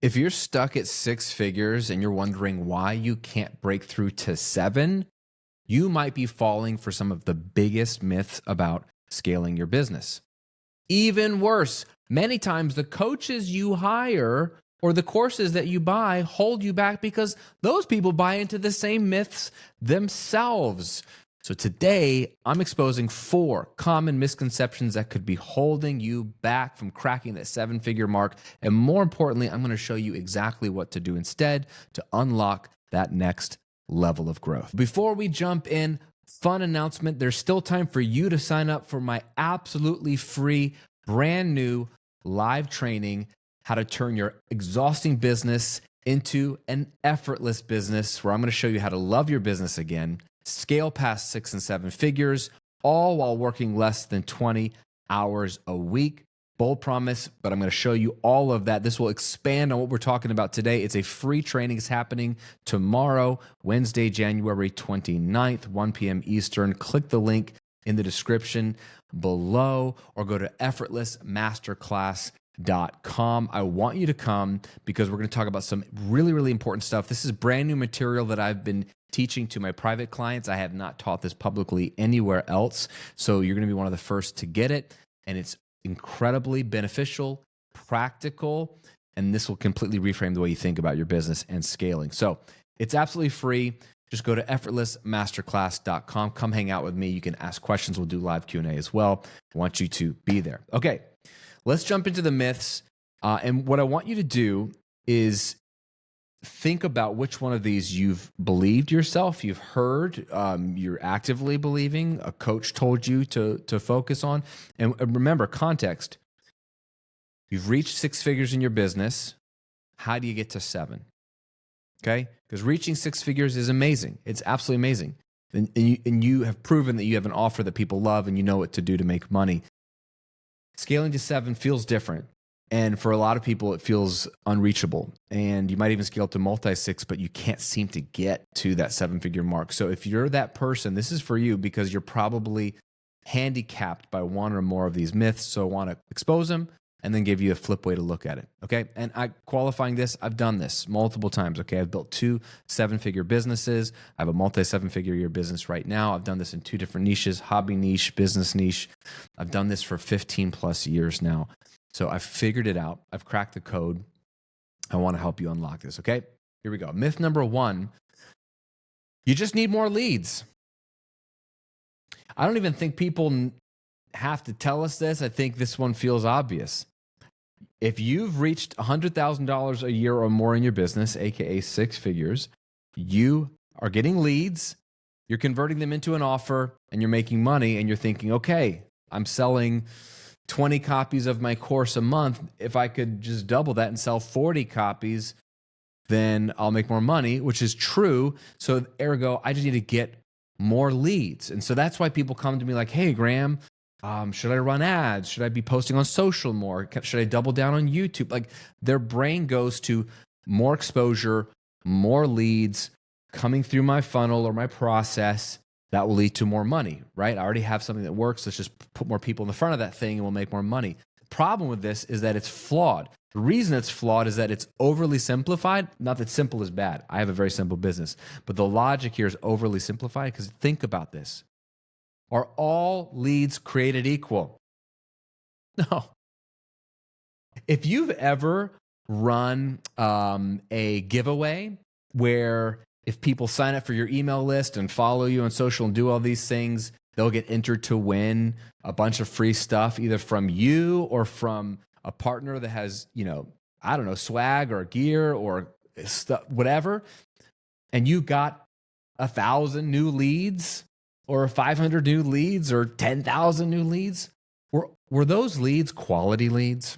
If you're stuck at six figures and you're wondering why you can't break through to seven, you might be falling for some of the biggest myths about scaling your business. Even worse, many times the coaches you hire or the courses that you buy hold you back because those people buy into the same myths themselves. So today, I'm exposing 4 common misconceptions that could be holding you back from cracking that 7-figure mark. And more importantly, I'm going to show you exactly what to do instead to unlock that next level of growth. Before we jump in, fun announcement, there's still time for you to sign up for my absolutely free, brand new live training, how to turn your exhausting business into an effortless business, where I'm going to show you how to love your business again, scale past 6 and 7 figures, all while working less than 20 hours a week. Bold promise, but I'm going to show you all of that. This will expand on what we're talking about today. It's a free training. It's happening tomorrow, Wednesday, January 29th, 1 p.m. Eastern. Click the link in the description below or go to effortlessmasterclass.com. I want you to come because we're going to talk about some really, really important stuff. This is brand new material that I've been teaching to my private clients. I have not taught this publicly anywhere else. So you're going to be one of the first to get it. And it's incredibly beneficial, practical, and this will completely reframe the way you think about your business and scaling. So it's absolutely free. Just go to effortlessmasterclass.com. Come hang out with me. You can ask questions. We'll do live Q&A as well. I want you to be there. Okay, let's jump into the myths. And what I want you to do is think about which one of these you've believed yourself, you've heard, you're actively believing, a coach told you to focus on. And remember, context. You've reached 6 figures in your business. How do you get to 7? Okay? Because reaching 6 figures is amazing. It's absolutely amazing. And you have proven that you have an offer that people love and you know what to do to make money. Scaling to 7 feels different. And for a lot of people, it feels unreachable. And you might even scale to multi-6, but you can't seem to get to that 7-figure mark. So if you're that person, this is for you because you're probably handicapped by one or more of these myths. So I want to expose them and then give you a flip way to look at it. Okay. And qualifying this, I've done this multiple times. Okay. I've built 2 7-figure businesses. I have a multi-7-figure year business right now. I've done this in 2 different niches, hobby niche, business niche. I've done this for 15 plus years now. So I've figured it out. I've cracked the code. I want to help you unlock this, okay? Here we go. Myth number 1, you just need more leads. I don't even think people have to tell us this. I think this one feels obvious. If you've reached $100,000 a year or more in your business, aka 6 figures, you are getting leads, you're converting them into an offer, and you're making money, and you're thinking, okay, I'm selling 20 copies of my course a month. If I could just double that and sell 40 copies, then I'll make more money, which is true. So ergo, I just need to get more leads. And so that's why people come to me like, hey, Graham, should I run ads? Should I be posting on social more? Should I double down on YouTube? Like their brain goes to more exposure, more leads coming through my funnel or my process. That will lead to more money, right? I already have something that works. Let's just put more people in the front of that thing and we'll make more money. The problem with this is that it's flawed. The reason it's flawed is that it's overly simplified. Not that simple is bad. I have a very simple business. But the logic here is overly simplified because think about this. Are all leads created equal? No. If you've ever run a giveaway where if people sign up for your email list and follow you on social and do all these things, they'll get entered to win a bunch of free stuff, either from you or from a partner that has, I don't know, swag or gear or stuff, whatever. And you got 1,000 new leads or 500 new leads or 10,000 new leads. Were those leads quality leads?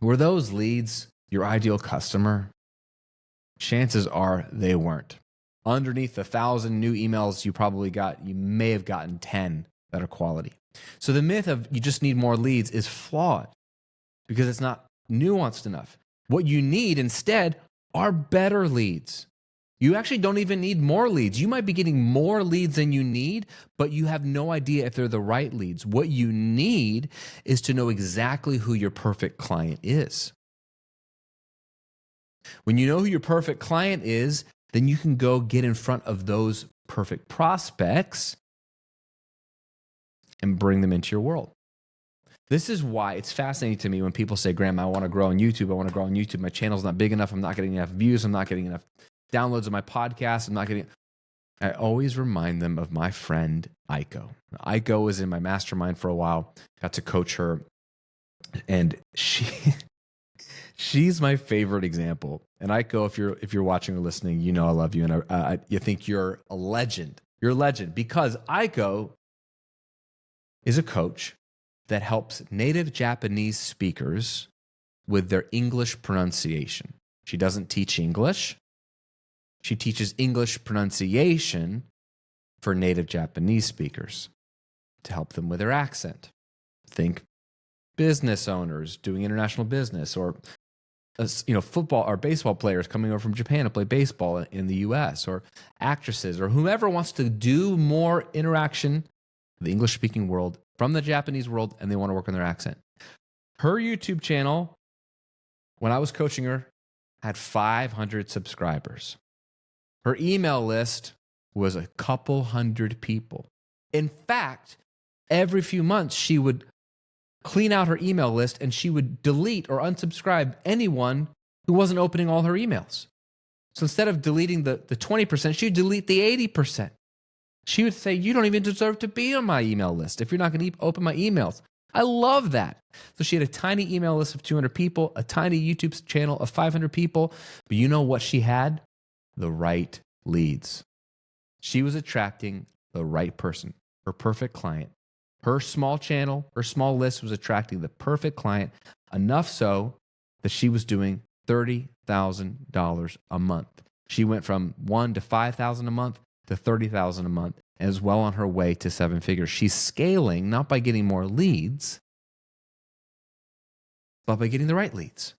Were those leads your ideal customer? Chances are they weren't. Underneath the 1,000 new emails you probably got, you may have gotten 10 that are quality. So the myth of you just need more leads is flawed because it's not nuanced enough. What you need instead are better leads. You actually don't even need more leads. You might be getting more leads than you need, but you have no idea if they're the right leads. What you need is to know exactly who your perfect client is. When you know who your perfect client is, then you can go get in front of those perfect prospects and bring them into your world. This is why it's fascinating to me when people say, Graham, I want to grow on YouTube. I want to grow on YouTube. My channel's not big enough. I'm not getting enough views. I'm not getting enough downloads of my podcast. I always remind them of my friend, Aiko. Aiko was in my mastermind for a while. Got to coach her. And she's my favorite example. And Aiko, if you're watching or listening, you know I love you. And you think you're a legend. You're a legend because Aiko is a coach that helps native Japanese speakers with their English pronunciation. She doesn't teach English. She teaches English pronunciation for native Japanese speakers to help them with their accent. Think business owners doing international business, or football or baseball players coming over from Japan to play baseball in the US, or actresses, or whomever wants to do more interaction with the English-speaking world from the Japanese world, and they want to work on their accent. Her YouTube channel, when I was coaching her, had 500 subscribers. Her email list was a couple hundred people. In fact, every few months, she would clean out her email list and she would delete or unsubscribe anyone who wasn't opening all her emails. So instead of deleting the 20%, she'd delete the 80%. She would say, you don't even deserve to be on my email list if you're not going to open my emails. I love that. So she had a tiny email list of 200 people, a tiny YouTube channel of 500 people. But you know what she had? The right leads. She was attracting the right person, her perfect client. Her small channel, her small list was attracting the perfect client, enough so that she was doing $30,000 a month. She went from $1,000 to $5,000 a month to $30,000 a month, and is well on her way to 7 figures. She's scaling not by getting more leads, but by getting the right leads.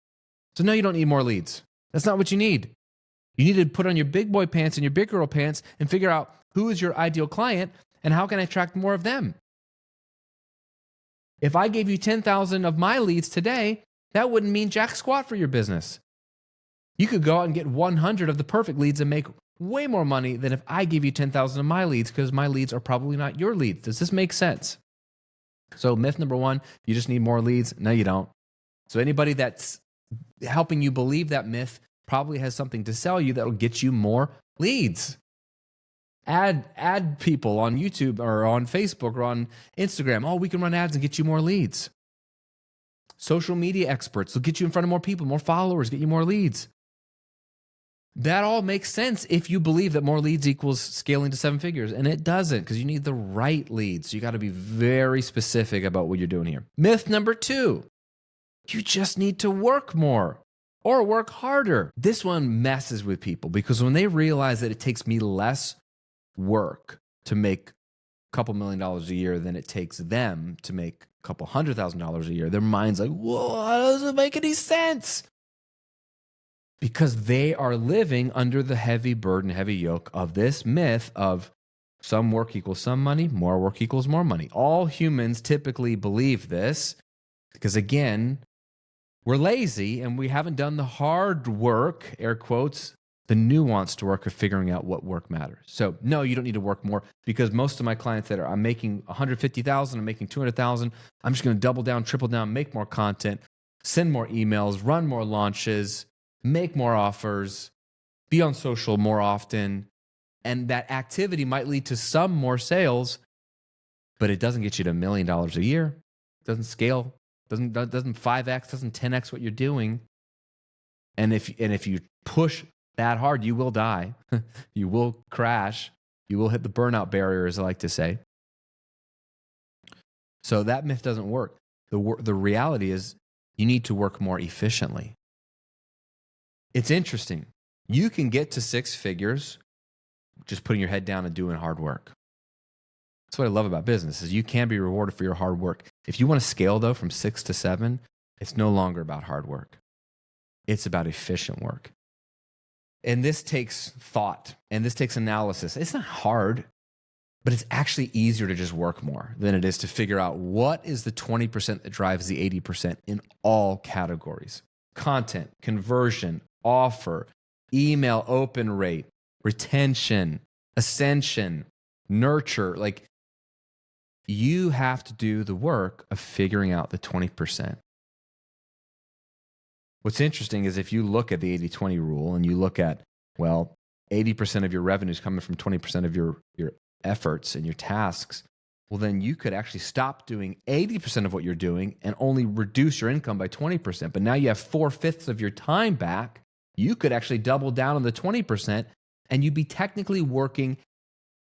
So no, you don't need more leads. That's not what you need. You need to put on your big boy pants and your big girl pants and figure out who is your ideal client and how can I attract more of them. If I gave you 10,000 of my leads today, that wouldn't mean jack squat for your business. You could go out and get 100 of the perfect leads and make way more money than if I give you 10,000 of my leads, because my leads are probably not your leads. Does this make sense? So myth number 1, you just need more leads. No, you don't. So anybody that's helping you believe that myth probably has something to sell you that'll get you more leads. Add people on YouTube or on Facebook or on Instagram. Oh, we can run ads and get you more leads. Social media experts will get you in front of more people, more followers, get you more leads. That all makes sense if you believe that more leads equals scaling to 7 figures. And it doesn't, because you need the right leads. So you got to be very specific about what you're doing here. Myth number 2, you just need to work more or work harder. This one messes with people because when they realize that it takes me less work to make a couple $1 million a year than it takes them to make a couple $100,000 a year, their mind's like, whoa, how does it make any sense? Because they are living under the heavy burden, heavy yoke of this myth of some work equals some money, more work equals more money. All humans typically believe this because, again, we're lazy and we haven't done the hard work, air quotes, the nuanced work of figuring out what work matters. So no, you don't need to work more, because most of my clients that I'm making 150,000, I'm making 200,000, I'm just going to double down, triple down, make more content, send more emails, run more launches, make more offers, be on social more often. And that activity might lead to some more sales, but it doesn't get you to $1 million a year. It doesn't scale, doesn't 5x, doesn't 10x what you're doing. And if you push that hard, you will die. You will crash. You will hit the burnout barrier, as I like to say. So that myth doesn't work. The reality is you need to work more efficiently. It's interesting. You can get to 6 figures just putting your head down and doing hard work. That's what I love about business, is you can be rewarded for your hard work. If you want to scale, though, from 6 to 7, it's no longer about hard work. It's about efficient work. And this takes thought, and this takes analysis. It's not hard, but it's actually easier to just work more than it is to figure out what is the 20% that drives the 80% in all categories. Content, conversion, offer, email open rate, retention, ascension, nurture. Like, you have to do the work of figuring out the 20%. What's interesting is if you look at the 80-20 rule and you look at, well, 80% of your revenue is coming from 20% of your efforts and your tasks, well, then you could actually stop doing 80% of what you're doing and only reduce your income by 20%. But now you have 4/5 of your time back. You could actually double down on the 20% and you'd be technically working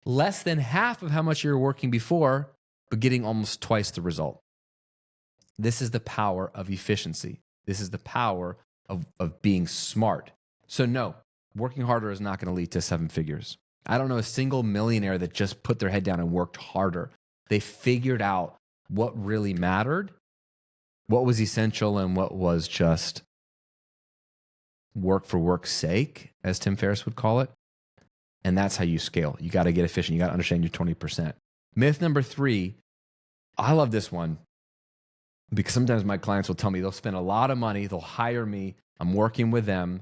less than half of how much you were working before, but getting almost twice the result. This is the power of efficiency. This is the power of being smart. So no, working harder is not going to lead to 7 figures. I don't know a single millionaire that just put their head down and worked harder. They figured out what really mattered, what was essential, and what was just work for work's sake, as Tim Ferriss would call it. And that's how you scale. You got to get efficient. You got to understand your 20%. Myth number 3, I love this one because sometimes my clients will tell me they'll spend a lot of money, they'll hire me, I'm working with them,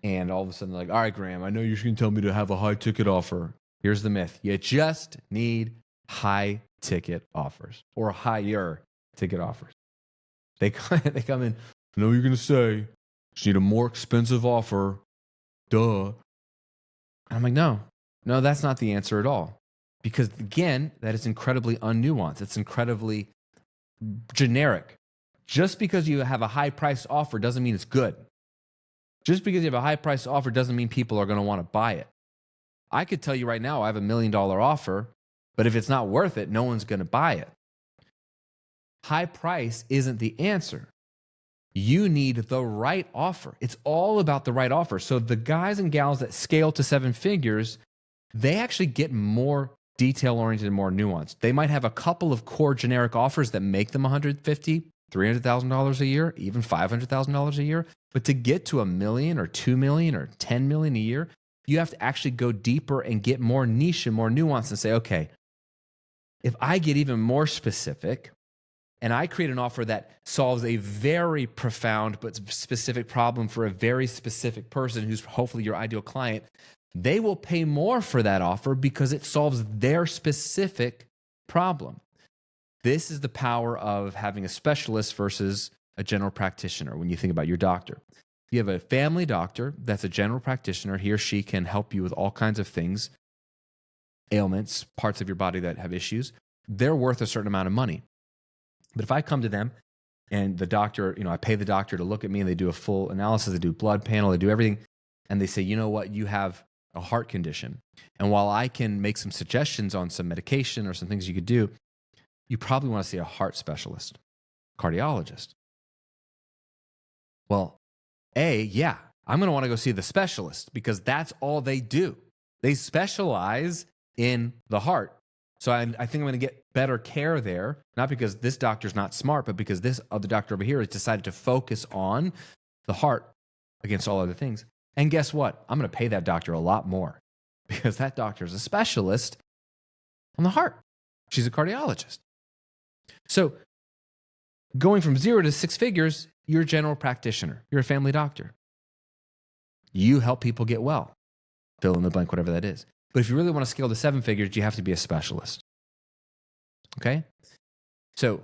and all of a sudden they're like, all right, Graham, I know you're going to tell me to have a high ticket offer. Here's the myth. You just need high ticket offers or higher ticket offers. They come in, I know you're going to say, just need a more expensive offer. Duh. I'm like, no, that's not the answer at all. Because again, that is incredibly unnuanced. It's incredibly generic. Just because you have a high price offer doesn't mean it's good. Just because you have a high price offer doesn't mean people are going to want to buy it. I could tell you right now, I have $1 million offer, but if it's not worth it, no one's going to buy it. High price isn't the answer. You need the right offer. It's all about the right offer. So the guys and gals that scale to 7 figures, they actually get more detail-oriented and more nuanced. They might have a couple of core generic offers that make them $150,000, $300,000 a year, even $500,000 a year. But to get to $1 million or $2 million or $10 million a year, you have to actually go deeper and get more niche and more nuanced and say, okay, if I get even more specific, and I create an offer that solves a very profound but specific problem for a very specific person who's hopefully your ideal client, they will pay more for that offer because it solves their specific problem. This is the power of having a specialist versus a general practitioner when you think about your doctor. You have a family doctor that's a general practitioner. He or she can help you with all kinds of things, ailments, parts of your body that have issues. They're worth a certain amount of money. But if I come to them and the doctor, I pay the doctor to look at me and they do a full analysis, they do blood panel, they do everything, and they say, you know what, you have a heart condition. And while I can make some suggestions on some medication or some things you could do, you probably want to see a heart specialist, cardiologist. Well, yeah, I'm going to want to go see the specialist because that's all they do. They specialize in the heart. So I think I'm going to get better care there, not because this doctor's not smart, but because this other doctor over here has decided to focus on the heart against all other things. And guess what? I'm going to pay that doctor a lot more because that doctor is a specialist on the heart. She's a cardiologist. So going from 0 to 6 figures, you're a general practitioner. You're a family doctor. You help people get well. Fill in the blank, whatever that is. But if you really want to scale to 7 figures, you have to be a specialist. Okay? So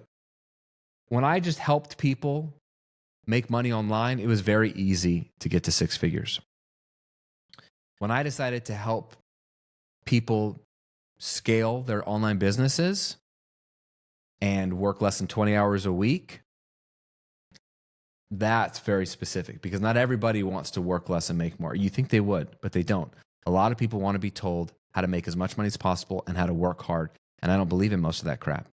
when I just helped people make money online, it was very easy to get to 6 figures. When I decided to help people scale their online businesses and work less than 20 hours a week, that's very specific because not everybody wants to work less and make more. You think they would, but they don't. A lot of people want to be told how to make as much money as possible and how to work hard. And I don't believe in most of that crap.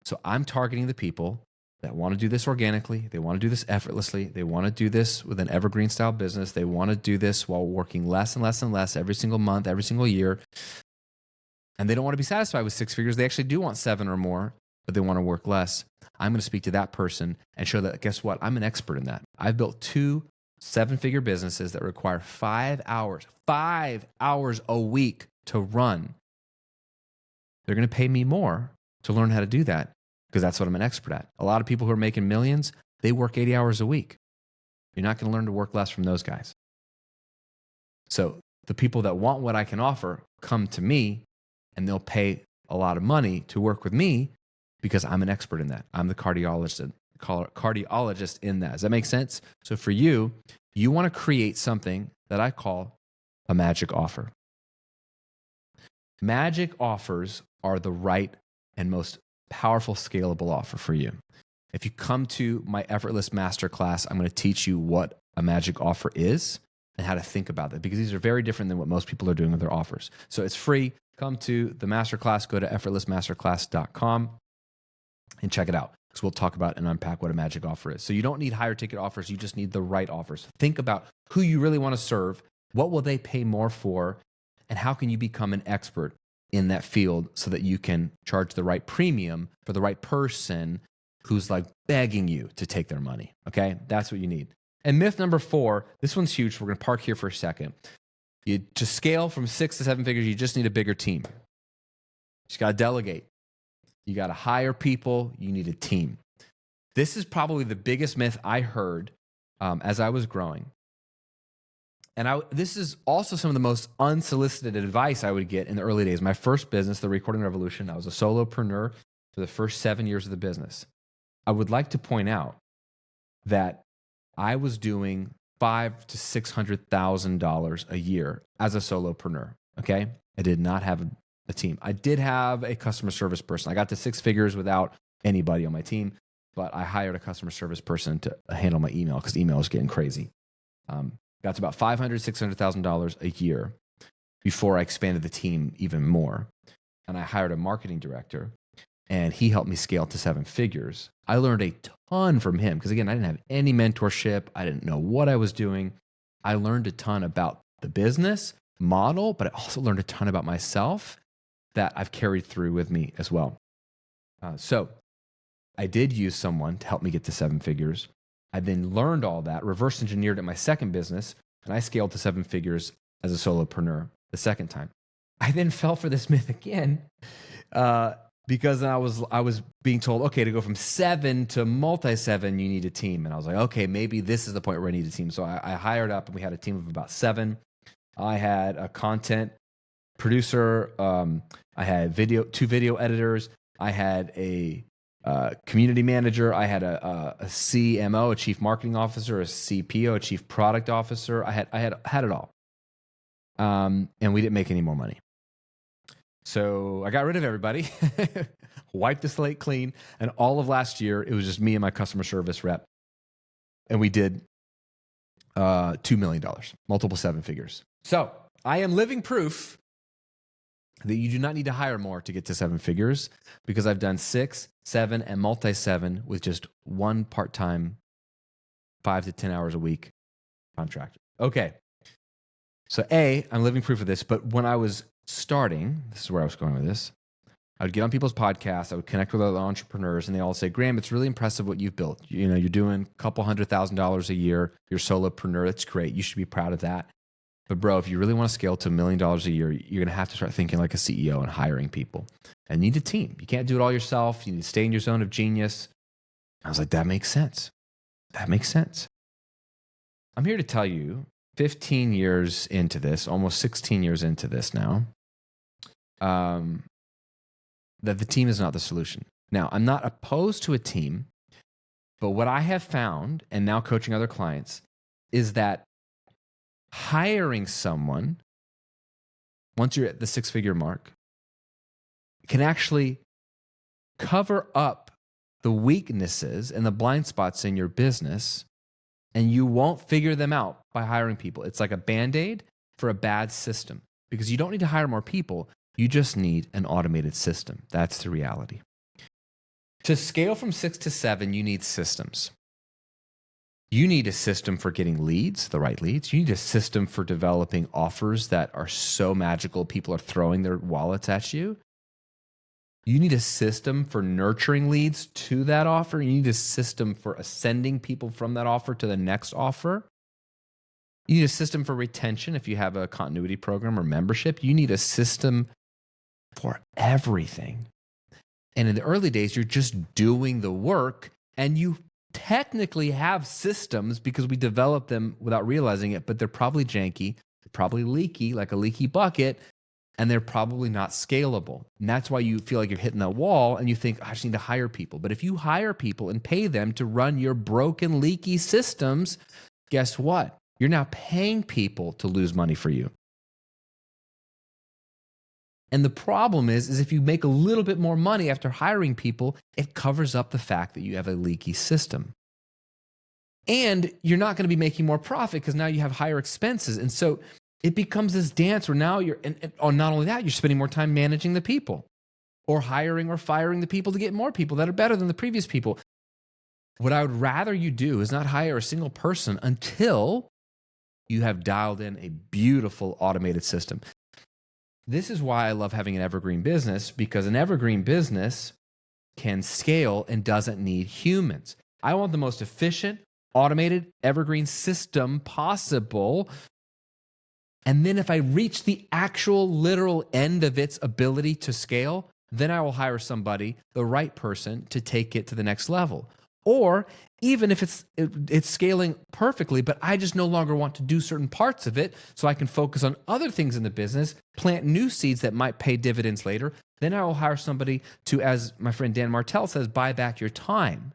So I'm targeting the people that want to do this organically. They want to do this effortlessly. They want to do this with an evergreen style business. They want to do this while working less and less and less every single month, every single year. And they don't want to be satisfied with 6 figures. They actually do want 7 or more, but they want to work less. I'm going to speak to that person and show that, guess what? I'm an expert in that. I've built 2 7-figure businesses that require 5 hours a week to run. They're going to pay me more to learn how to do that because that's what I'm an expert at. A lot of people who are making millions, they work 80 hours a week. You're not going to learn to work less from those guys. So the people that want what I can offer come to me, and they'll pay a lot of money to work with me because I'm an expert in that. I'm the cardiologist in that. Does that make sense? So for you, you want to create something that I call a magic offer. Magic offers are the right and most powerful scalable offer for you. If you come to my Effortless Masterclass, I'm going to teach you what a magic offer is and how to think about it, because these are very different than what most people are doing with their offers. So it's free. Come to the masterclass, go to effortlessmasterclass.com and check it out, because we'll talk about and unpack what a magic offer is. So you don't need higher ticket offers. You just need the right offers. Think about who you really want to serve. What will they pay more for? And how can you become an expert in that field so that you can charge the right premium for the right person who's like begging you to take their money? Okay, that's what you need. And myth number 4, this one's huge. We're going to park here for a second. To scale from 6 to 7 figures, you just need a bigger team. You just got to delegate. You got to hire people. You need a team. This is probably the biggest myth I heard as I was growing. And this is also some of the most unsolicited advice I would get in the early days. My first business, The Recording Revolution, I was a solopreneur for the first 7 years of the business. I would like to point out that I was doing $500,000 to $600,000 a year as a solopreneur. Okay, I did not have a team. I did have a customer service person. I got to 6 figures without anybody on my team, but I hired a customer service person to handle my email because email was getting crazy. Got to about $500,000, $600,000 a year before I expanded the team even more. And I hired a marketing director, and he helped me scale to 7 figures. I learned a ton from him because, again, I didn't have any mentorship. I didn't know what I was doing. I learned a ton about the business model, but I also learned a ton about myself that I've carried through with me as well. So I did use someone to help me get to 7 figures. I then learned all that, reverse engineered at my second business, and I scaled to 7 figures as a solopreneur the second time. I then fell for this myth again because I was being told, okay, to go from 7 to multi-7, you need a team. And I was like, okay, maybe this is the point where I need a team. So I hired up, and we had a team of about 7. I had a content producer. I had 2 video editors. I had a community manager. I had a CMO, a chief marketing officer, a CPO, a chief product officer. I had it all. And we didn't make any more money. So I got rid of everybody, wiped the slate clean. And all of last year, it was just me and my customer service rep. And we did $2 million, multiple 7 figures. So I am living proof that you do not need to hire more to get to 7 figures, because I've done 6, 7, and multi-7 with just one part-time 5 to 10 hours a week contractor. Okay. So I'm living proof of this, but when I was starting, this is where I was going with this, I would get on people's podcasts, I would connect with other entrepreneurs, and they all say, Graham, it's really impressive what you've built. You know, you're doing a couple $100,000 a year. You're a solopreneur. That's great. You should be proud of that. But bro, if you really want to scale to $1 million a year, you're going to have to start thinking like a CEO and hiring people. And you need a team. You can't do it all yourself. You need to stay in your zone of genius. I was like, that makes sense. That makes sense. I'm here to tell you, 15 years into this, almost 16 years into this now, that the team is not the solution. Now, I'm not opposed to a team, but what I have found, and now coaching other clients, is that hiring someone, once you're at the 6-figure mark, can actually cover up the weaknesses and the blind spots in your business, and you won't figure them out by hiring people. It's like a Band-Aid for a bad system, because you don't need to hire more people. You just need an automated system. That's the reality. To scale from 6 to 7, you need systems. You need a system for getting leads, the right leads. You need a system for developing offers that are so magical, people are throwing their wallets at you. You need a system for nurturing leads to that offer. You need a system for ascending people from that offer to the next offer. You need a system for retention if you have a continuity program or membership. You need a system for everything. And in the early days, you're just doing the work, and you technically have systems because we developed them without realizing it, but they're probably janky. probably leaky, like a leaky bucket, and they're probably not scalable. And that's why you feel like you're hitting that wall and you think, I just need to hire people. But if you hire people and pay them to run your broken, leaky systems, guess what? You're now paying people to lose money for you. And the problem is if you make a little bit more money after hiring people, it covers up the fact that you have a leaky system. And you're not going to be making more profit because now you have higher expenses. And so it becomes this dance where now and not only that, you're spending more time managing the people or hiring or firing the people to get more people that are better than the previous people. What I would rather you do is not hire a single person until you have dialed in a beautiful automated system. This is why I love having an evergreen business, because an evergreen business can scale and doesn't need humans. I want the most efficient, automated, evergreen system possible. And then if I reach the actual literal end of its ability to scale, then I will hire somebody, the right person, to take it to the next level. Or even if it's scaling perfectly, but I just no longer want to do certain parts of it so I can focus on other things in the business, plant new seeds that might pay dividends later, then I will hire somebody to, as my friend Dan Martell says, buy back your time.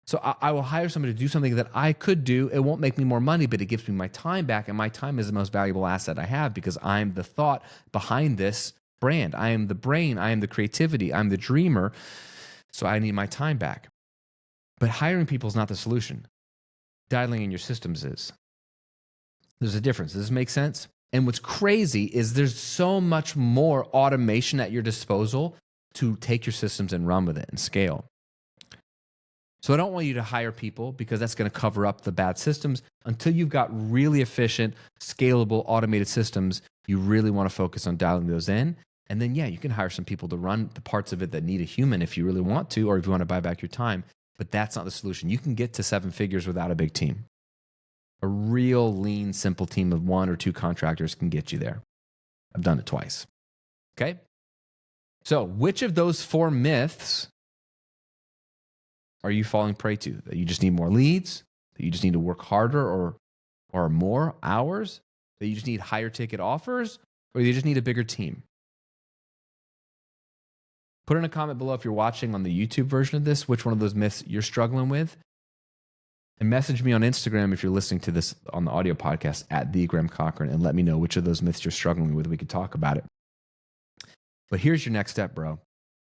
So I will hire somebody to do something that I could do. It won't make me more money, but it gives me my time back, and my time is the most valuable asset I have because I'm the thought behind this brand. I am the brain. I am the creativity. I'm the dreamer. So I need my time back. But hiring people is not the solution. Dialing in your systems is. There's a difference. Does this make sense? And what's crazy is there's so much more automation at your disposal to take your systems and run with it and scale. So I don't want you to hire people because that's going to cover up the bad systems. Until you've got really efficient, scalable, automated systems, you really want to focus on dialing those in. And then, yeah, you can hire some people to run the parts of it that need a human if you really want to, or if you want to buy back your time. But that's not the solution. You can get to 7 figures without a big team. A real lean, simple team of 1 or 2 contractors can get you there. I've done it twice. Okay? So which of those 4 myths are you falling prey to? That you just need more leads? That you just need to work harder or more hours? That you just need higher ticket offers? Or you just need a bigger team? Put in a comment below if you're watching on the YouTube version of this, which one of those myths you're struggling with. And message me on Instagram if you're listening to this on the audio podcast at @TheGrahamCochran and let me know which of those myths you're struggling with. We could talk about it. But here's your next step, bro.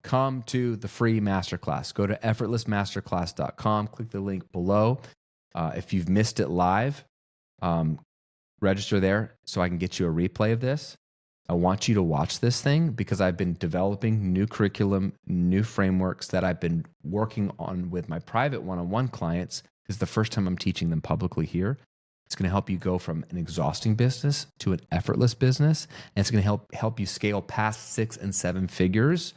Come to the free masterclass. Go to effortlessmasterclass.com. Click the link below. If you've missed it live, register there so I can get you a replay of this. I want you to watch this thing because I've been developing new curriculum, new frameworks that I've been working on with my private one-on-one clients. This is the first time I'm teaching them publicly here. It's going to help you go from an exhausting business to an effortless business. And it's going to help you scale past 6 and 7 figures,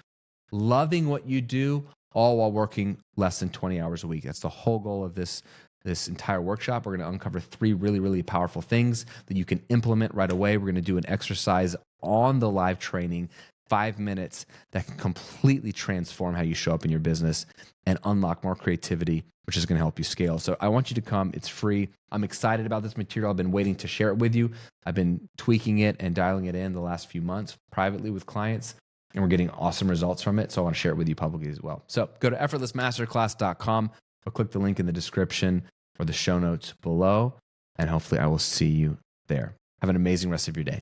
loving what you do, all while working less than 20 hours a week. That's the whole goal of this entire workshop. We're going to uncover 3 really, really powerful things that you can implement right away. We're going to do an exercise on the live training, 5 minutes, that can completely transform how you show up in your business and unlock more creativity, which is going to help you scale. So I want you to come. It's free. I'm excited about this material. I've been waiting to share it with you. I've been tweaking it and dialing it in the last few months privately with clients, and we're getting awesome results from it. So I want to share it with you publicly as well. So go to effortlessmasterclass.com or click the link in the description or the show notes below, and hopefully I will see you there. Have an amazing rest of your day.